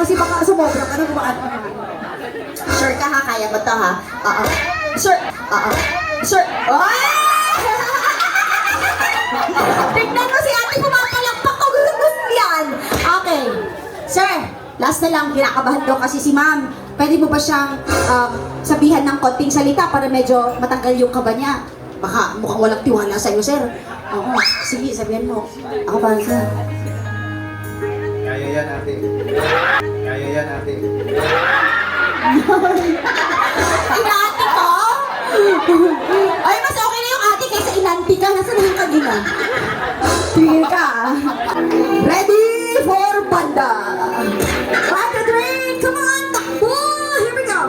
kasi baka sumobra ka na bumaan. Sure ka ha? Kaya ba to ha? Oo. Sure. Oo. Sure. Oh! Tignan mo si ate pumapalakpak ko. Gusto yan. Okay. Sir, last na lang. Kinakabahan daw kasi si ma'am. Pwede mo ba siyang sabihan ng konting salita para medyo matanggal yung kaba niya? Baka mukhang walang tiwala sa'yo, sir. Oo. Sige, sabihan mo. Ako ba, sir? Kaya yan ate. Kaya yan ate. Inati ko? Ay, mas okay na yung ate kaysa inanti ka. Nasaan na yung kanina? Tingin ka. Ready for banda. 1, 2, 3, come on, takbo! Here we go.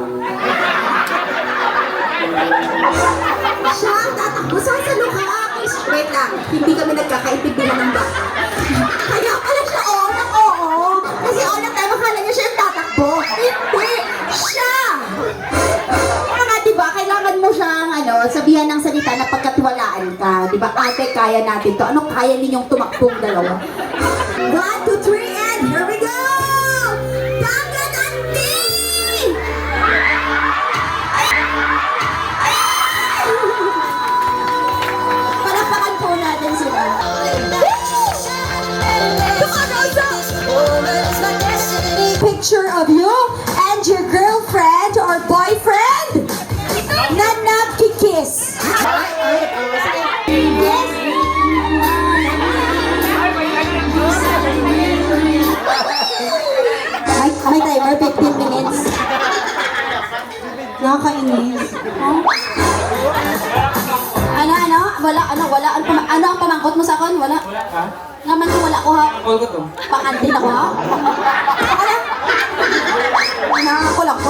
Siya ang tatakbo. Sasalo ka. Wait lang, hindi kami nagkakaintindihan ng bata. Kaya pala siya oo. Kasi all the time, akala niya siya yung tatakbo. Hindi! Siya! Kaya nga, diba, kailangan mo siyang sabihan ng salita na pagkatiwalaan ka. Diba, ate, kaya natin to. Anong kaya ninyong tumakbong dalawa? 1, 2, 3, and here we go! Dagat Ante! Palakpakan po natin sila. Picture of you and your girlfriend or boyfriend na nagkikiss. Yes. Ay, timer, 15 minutes. Nakakainis. Huh? Wala, ano ang pamangkot mo sa akin? Wala. Naman ko wala ko ha. Call ko to. Pakantin ako ha. Wala. Nakakul ako.